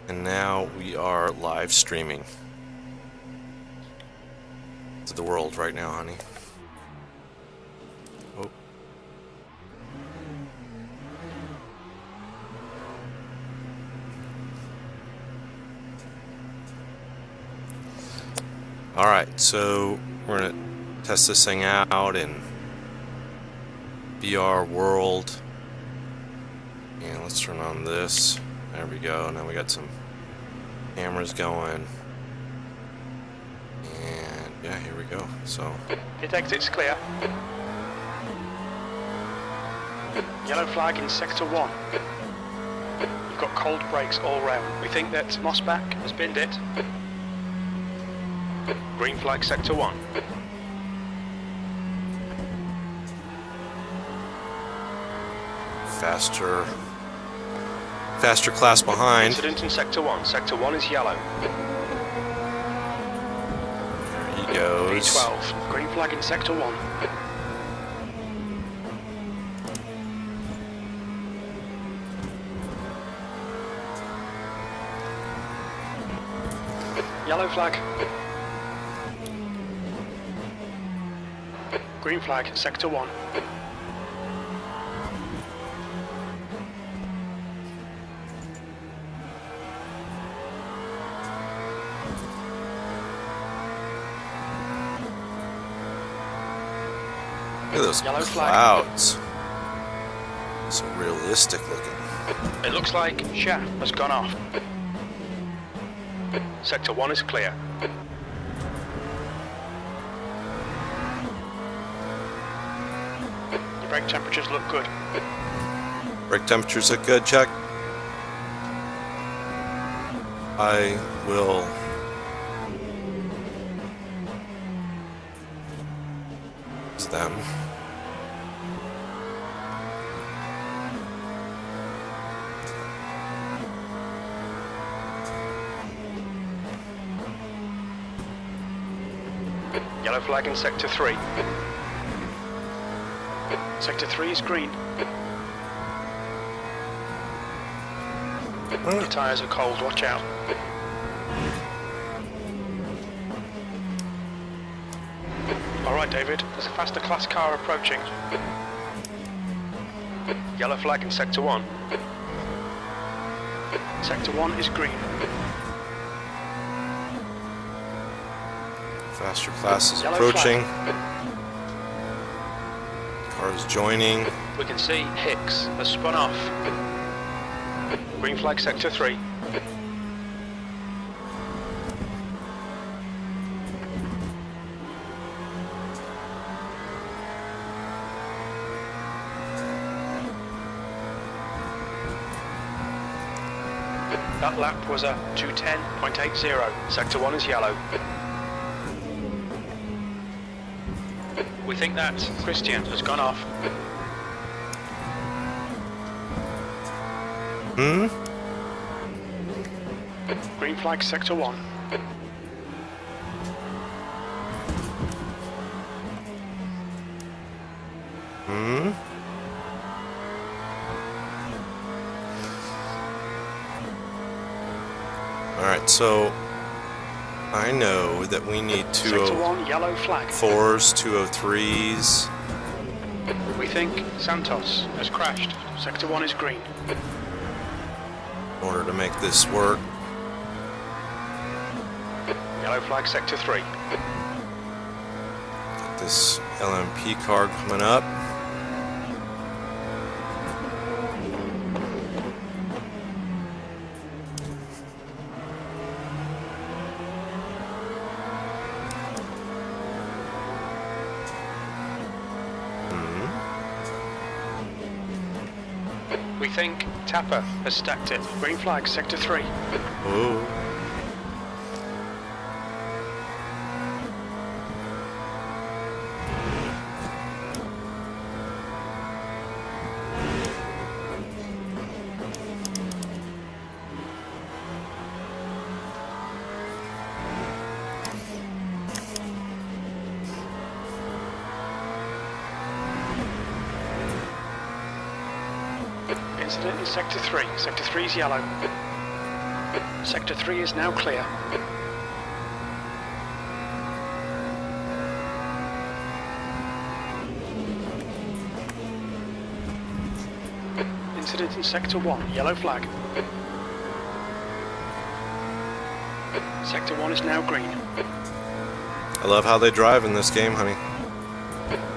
And now we are live streaming to the world right now, honey. Oh. Alright, so we're going to test this thing out in VR world. And let's turn on this. There we go. Now we got some cameras going. And yeah, here we go. So Pit exit's clear. Yellow flag in sector 1. You've got cold brakes all round. We think that Mossback has binned it. Green flag sector 1. faster class behind. Incident in sector 1. Sector 1 is yellow. There he goes. V12. Green flag in sector 1. Yellow flag. Green flag, sector 1. Look at those Yellow clouds. So realistic looking. It looks like chaff has gone off. Sector 1 is clear. Your brake temperatures look good. Brake temperatures look good, check. I will use them. Yellow flag in sector 3. Sector 3 is green. Your tyres are cold, watch out. Alright David, there's a faster class car approaching. Yellow flag in sector 1. Sector 1 is green. Faster class is Yellow approaching. flag. Cars joining. We can see Hicks has spun off. Green flag sector 3. That lap was a 2:10.80. Sector 1 is yellow. We think that Christian has gone off. Green flag sector 1. Alright, so I know that we need Sector 1 yellow flag. 204s, 203s. We think Santos has crashed. Sector 1 is green. In order to make this work. Yellow flag sector 3. Got this LMP car coming up. We think Tapper has stacked it. Green flag sector 3. Ooh. Incident in sector 3. Sector 3 is yellow. Sector 3 is now clear. Incident in Sector 1, yellow flag. Sector 1 is now green. I love how they drive in this game, honey.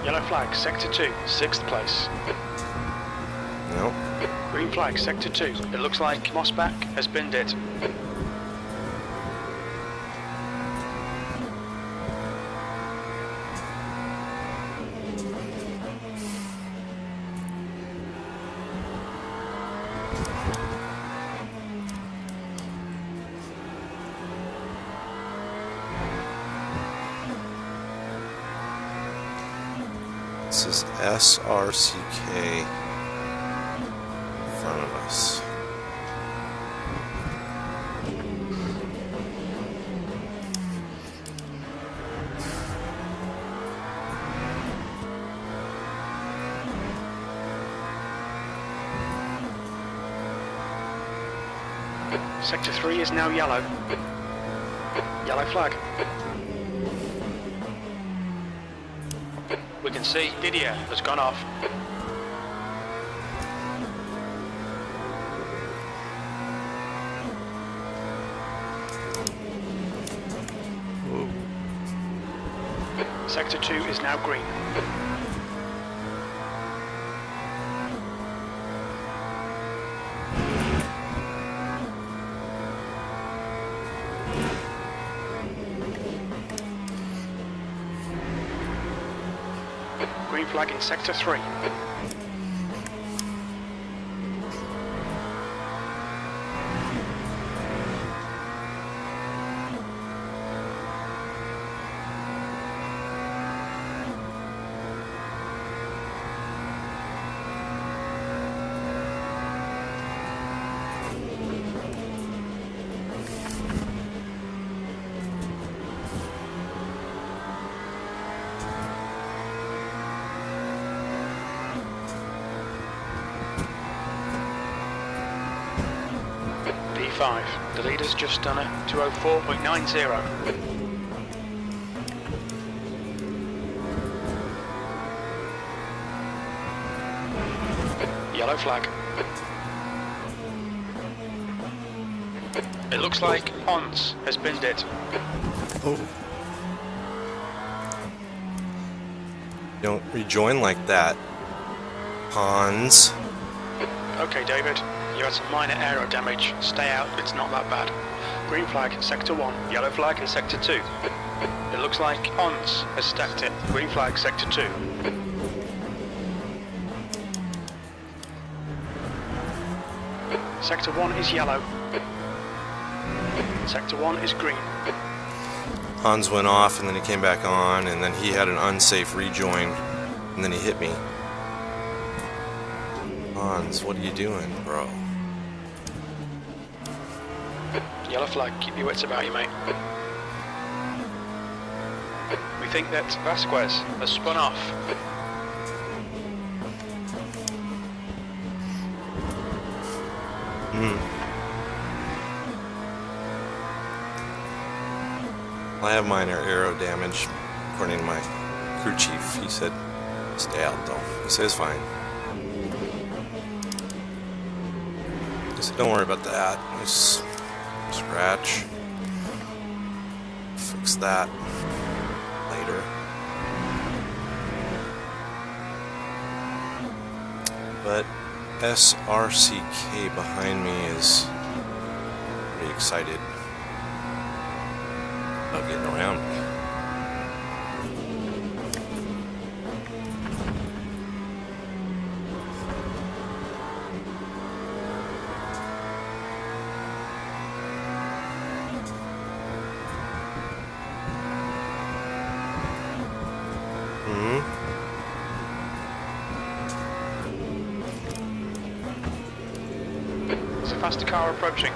Yellow flag, Sector 2, 6th place. Nope. Green flag, Sector 2. It looks like Mossback has binned it. This is SRCK in front of us. Sector 3 is now yellow. Yellow flag. We can see Didier has gone off. Ooh. Sector 2 is now green. Green flag in Sector 3. P5. The leader's just done a 204.90. Yellow flag. It looks like Ons has binned it. Oh. Don't rejoin like that, Hans. Okay, David. You had some minor aero damage. Stay out, it's not that bad. Green flag, Sector 1. Yellow flag in Sector 2. It looks like Ons has stacked it. Green flag, Sector 2. Sector 1 is yellow. Sector 1 is green. Hans went off and then he came back on and then he had an unsafe rejoin and then he hit me. Hans, what are you doing, bro? Yellow flag, keep your wits about you, mate. We think that Vasquez has spun off. I have minor aero damage, according to my crew chief. He said, stay out though. He says fine. He said, don't worry about that. Just scratch. Fix that later. But SRCK behind me is pretty excited about getting around me. There's a faster car approaching.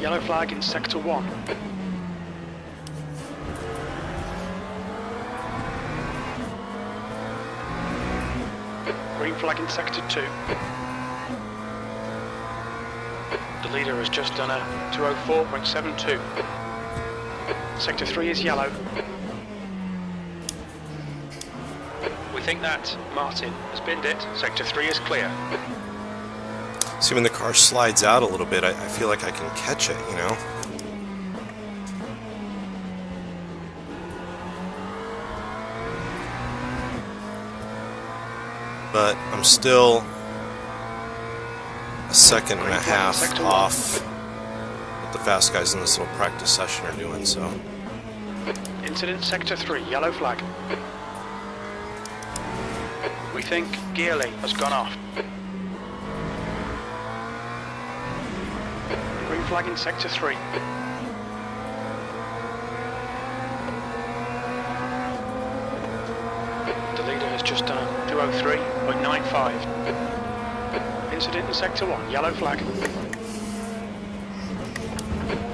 Yellow flag in Sector 1. Green flag in Sector 2. The leader has just done a 204.72. Sector 3 is yellow. We think that Martin has binned it. Sector 3 is clear. See, when the car slides out a little bit, I feel like I can catch it, you know? But I'm still a second and a half off what the fast guys in this little practice session are doing, so. Incident Sector 3, yellow flag. We think Gearley has gone off. Green flag in Sector 3. The leader has just done a 203.95. Incident in Sector 1, yellow flag.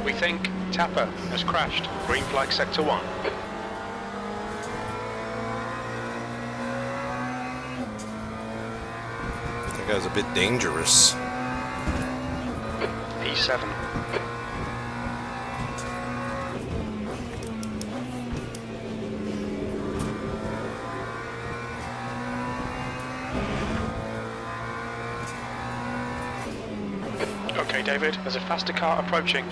We think Tapper has crashed. Green flag Sector 1. That guy's a bit dangerous. E7. Okay, David, there's a faster car approaching.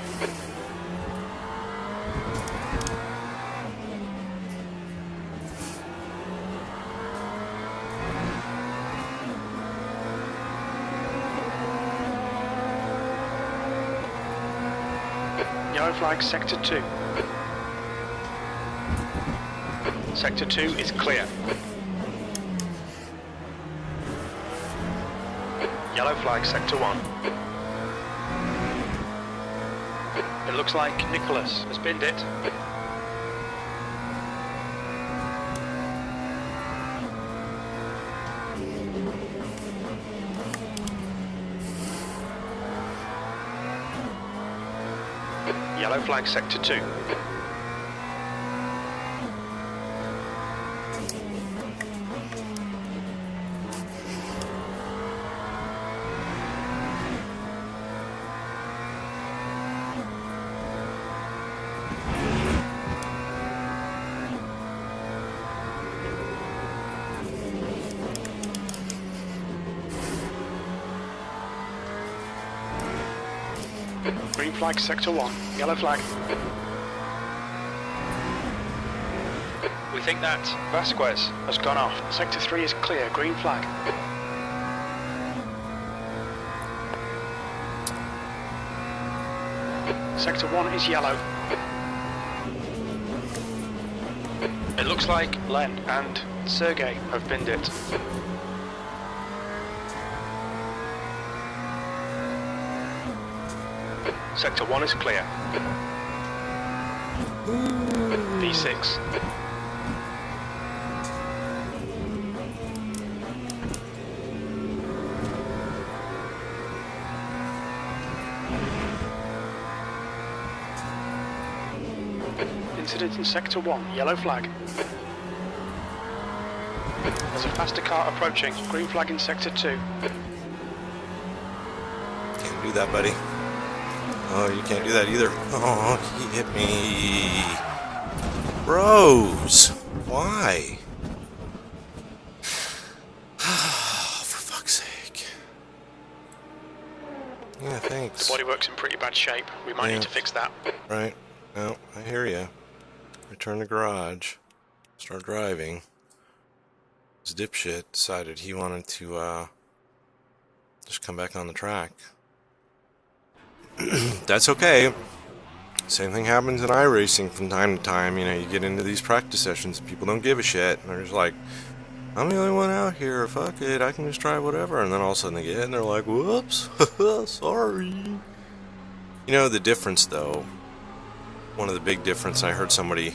Yellow flag Sector 2. Sector 2 is clear. Yellow flag Sector 1. It looks like Nicholas has binned it. Yellow flag Sector 2. Green flag Sector 1, yellow flag. We think that Vasquez has gone off. Sector 3 is clear, green flag. Sector 1 is yellow. It looks like Len and Sergey have binned it. Sector 1 is clear. V6. Incident in Sector 1, yellow flag. There's a faster car approaching, green flag in Sector 2. Can't do that, buddy. Oh, you can't do that either. Oh, he hit me. Bros, why? For fuck's sake. Yeah, thanks. The bodywork's in pretty bad shape. We might need to fix that. Right. No, I hear you. Return to garage. Start driving. This dipshit decided he wanted to, just come back on the track. That's okay. Same thing happens in iRacing from time to time. You know, you get into these practice sessions, people don't give a shit. And they're just like, I'm the only one out here. Fuck it, I can just try whatever. And then all of a sudden they get in and they're like, whoops, sorry. You know, the difference though, one of the big difference, I heard somebody,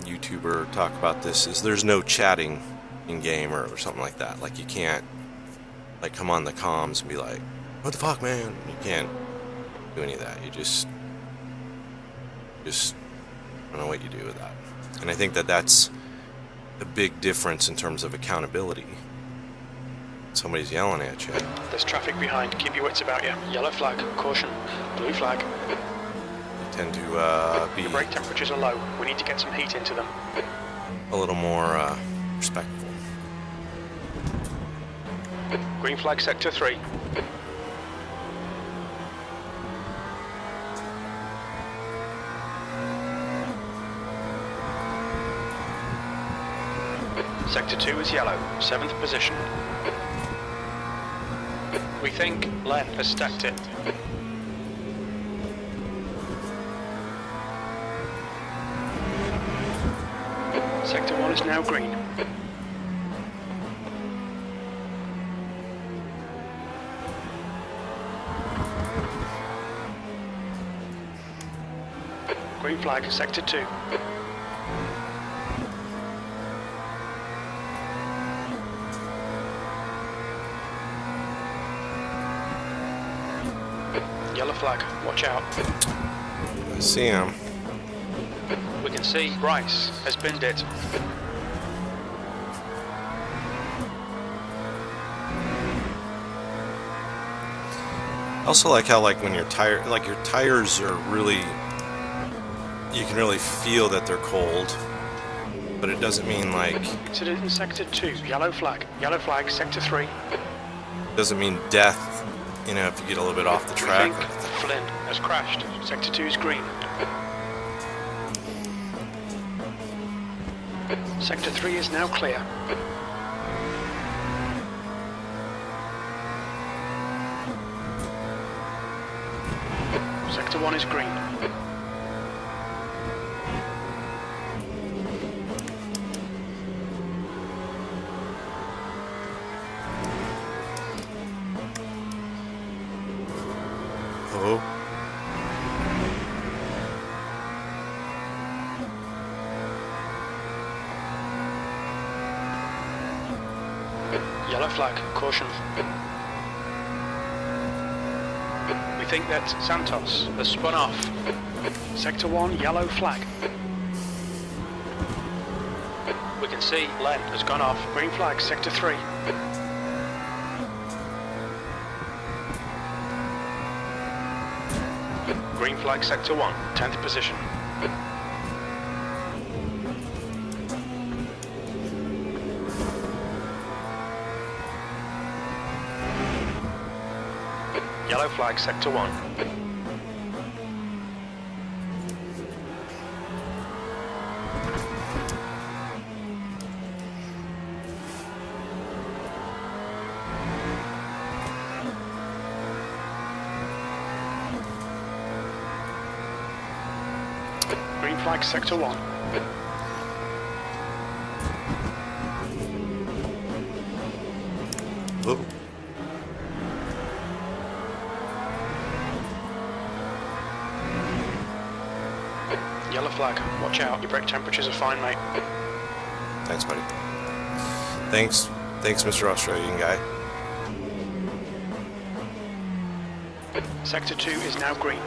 YouTuber, talk about this, is there's no chatting in game or something like that. Like, you can't, like, come on the comms and be like, what the fuck, man? You can't do any of that. You just I don't know what you do with that. And I think that that's a big difference in terms of accountability. Somebody's yelling at you. There's traffic behind. Keep your wits about you. Yellow flag. Caution. Blue flag. You tend to be The brake temperatures are low. We need to get some heat into them. a little more respectful. Green flag sector 3. Sector 2 is yellow, 7th position. We think Len has stacked it. Sector 1 is now green. Green flag, sector 2. Yellow flag, watch out. I see him. We can see Rice has binned it. I also like how, like, when your tires are really, you can really feel that they're cold, but it doesn't mean like, Incident in sector 2, yellow flag, sector 3. doesn't mean death, you know, if you get a little bit off the track. We think Flynn has crashed. Sector 2 is green. Sector 3 is now clear. Sector 1 is green. Oh. Yellow flag, caution. We think that Santos has spun off. Sector 1, yellow flag. We can see Len has gone off. Green flag, sector 3. Green flag, sector 1, 10th position. Yellow flag, sector 1. Green flag, sector 1. Oh. Yellow flag, watch out. Your brake temperatures are fine, mate. Thanks, buddy. Thanks, Mr. Australian guy. Sector 2 is now green.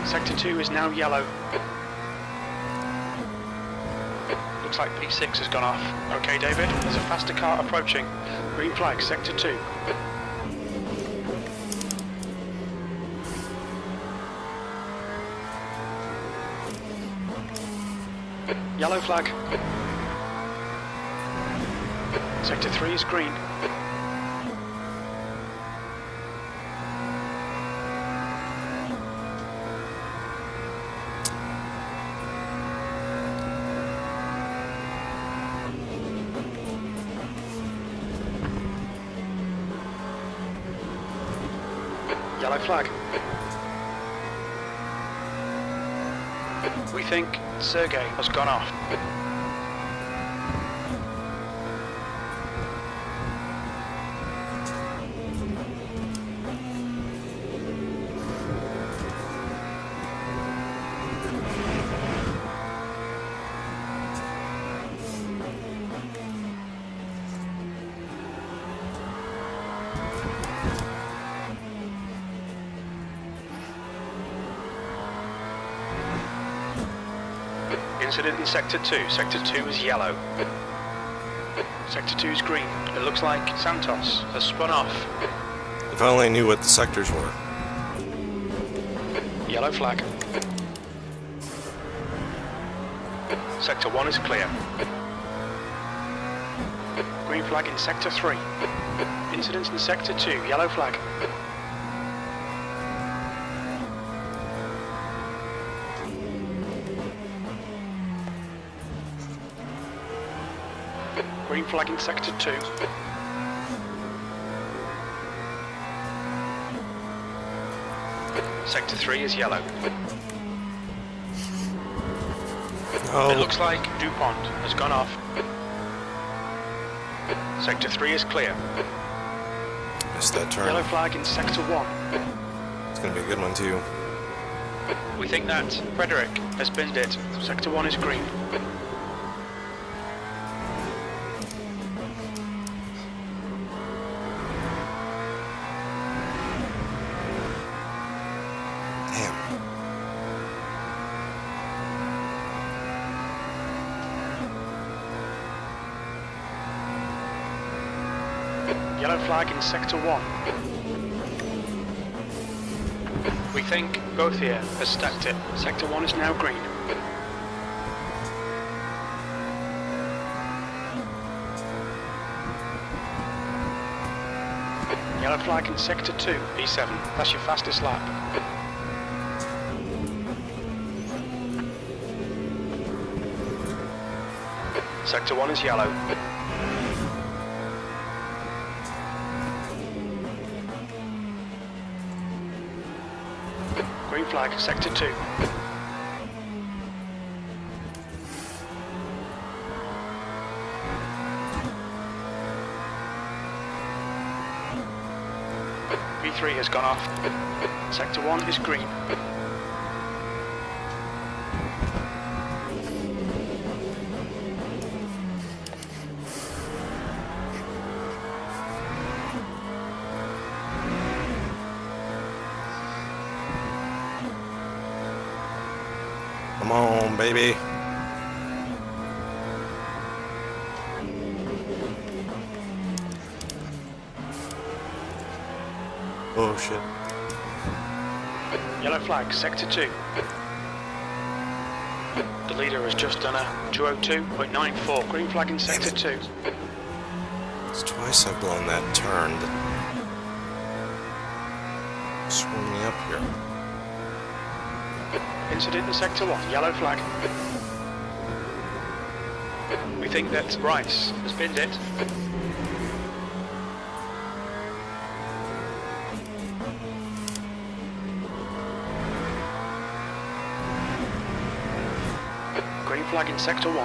Sector 2 is now yellow. Looks like P6 has gone off. Okay, David, there's a faster car approaching. Green flag, sector 2. Yellow flag. Sector 3 is green. Yellow flag. We think Sergey has gone off. Incident in Sector 2. Sector 2 is yellow. Sector 2 is green. It looks like Santos has spun off. If I only knew what the sectors were. Yellow flag. Sector 1 is clear. Green flag in Sector 3. Incident in Sector 2. Yellow flag. Green flag in Sector 2. Sector 3 is yellow. Oh. It looks like DuPont has gone off. Sector 3 is clear. Missed that turn. Yellow flag in Sector 1. It's gonna be a good one too. We think that Frederick has binned it. Sector 1 is green. Damn. Yellow flag in Sector 1. We think both here has stacked it. Sector 1 is now green. Yellow flag in Sector 2, P7. That's your fastest lap. Sector 1 is yellow. Green flag, Sector 2. P3 has gone off. Sector 1 is green. Come on, baby. Oh shit. Yellow flag, Sector 2. The leader has just done a 202.94. Green flag in Sector 2. It's twice I've blown that turn that swung me up here. Incident in Sector 1. Yellow flag. We think that Rice has binned it. Green flag in Sector 1.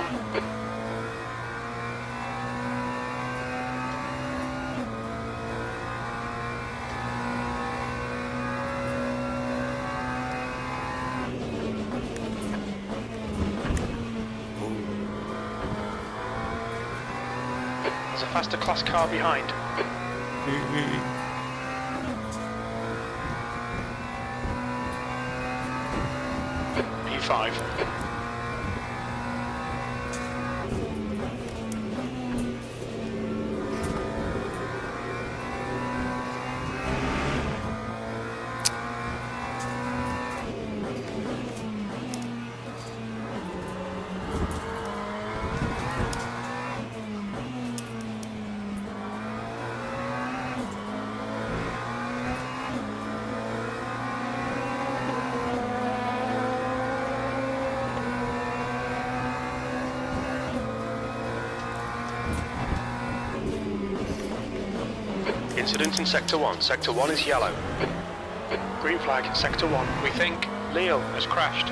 There's a faster class car behind. P5. Incident in Sector 1. Sector 1 is yellow. Green flag, Sector 1. We think Leo has crashed.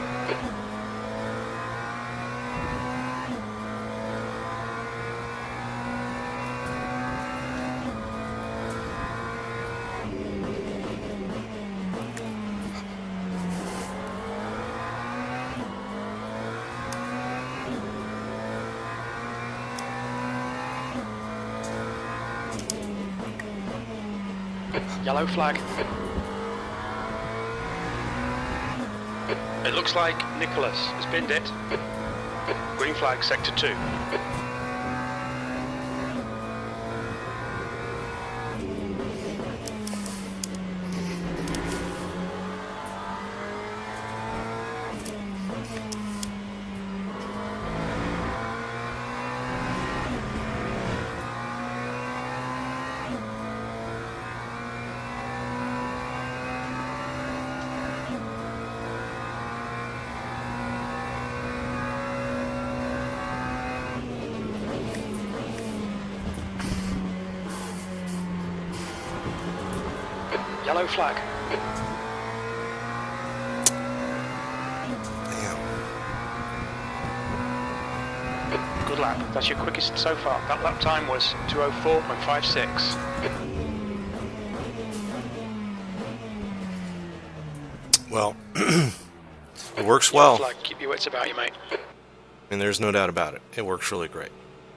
Yellow flag. It looks like Nicholas has binned it. Green flag, sector 2. Yellow flag. Damn. Good lap. That's your quickest so far. That lap time was 2:04.56. Well, it works Yellow well. flag. Keep your wits about you, mate. And there's no doubt about it. It works really great.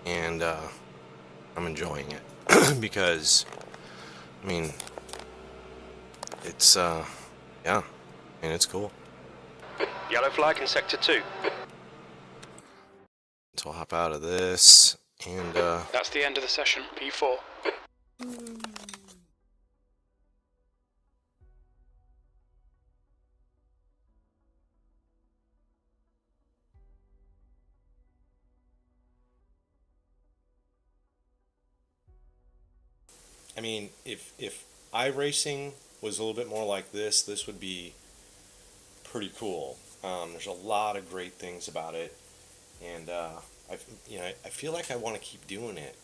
And I'm enjoying it. Because, I mean, it's, yeah. And it's cool. Yellow flag in sector 2. So I'll hop out of this. And, That's the end of the session. P4. I mean, if iRacing was a little bit more like this would be pretty cool. There's a lot of great things about it, and I feel like I want to keep doing it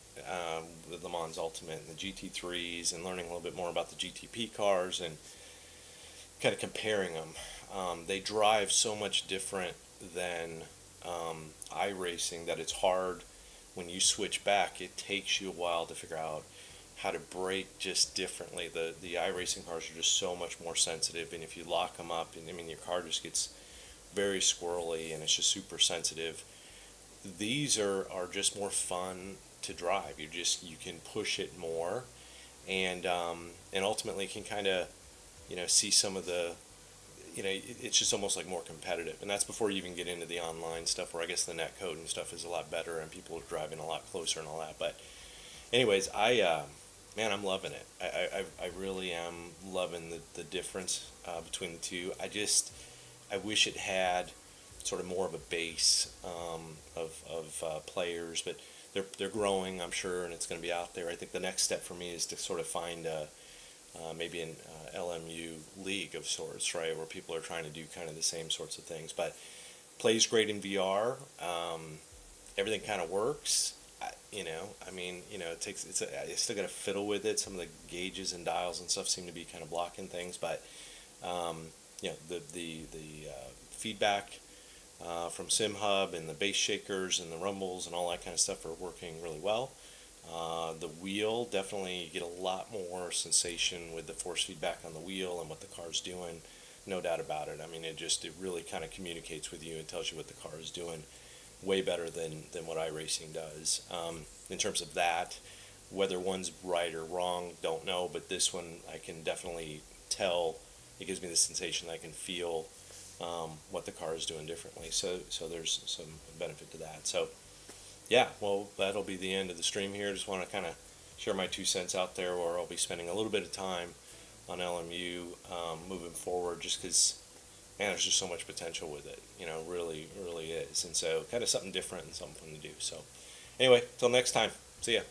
with Le Mans Ultimate and the GT3s, and learning a little bit more about the GTP cars and kind of comparing them. They drive so much different than iRacing that it's hard when you switch back. It takes you a while to figure out how to brake just differently. The iRacing cars are just so much more sensitive, and if you lock them up, and I mean your car just gets very squirrely and it's just super sensitive. These are just more fun to drive. You can push it more, and ultimately can kind of see some of the it's just almost like more competitive, and that's before you even get into the online stuff, where I guess the net code and stuff is a lot better and people are driving a lot closer and all that. But anyways, man, I'm loving it. I really am loving the difference between the two. I wish it had sort of more of a base of players, but they're growing, I'm sure, and it's going to be out there. I think the next step for me is to sort of find maybe an LMU league of sorts, right, where people are trying to do kind of the same sorts of things. But plays great in VR. Everything kind of works. I still got to fiddle with it. Some of the gauges and dials and stuff seem to be kind of blocking things, but the feedback from SimHub and the base shakers and the rumbles and all that kind of stuff are working really well. The wheel, definitely you get a lot more sensation with the force feedback on the wheel and what the car's doing, no doubt about it. I mean, it really kind of communicates with you and tells you what the car is doing way better than what iRacing does. In terms of that, whether one's right or wrong, don't know, but this one I can definitely tell. It gives me the sensation that I can feel what the car is doing differently, so there's some benefit to that. So yeah, well, that'll be the end of the stream here. Just want to kind of share my 2 cents out there, where I'll be spending a little bit of time on LMU moving forward, just because, man, there's just so much potential with it, really, really is. And so kind of something different and something fun to do. So anyway, till next time, see ya.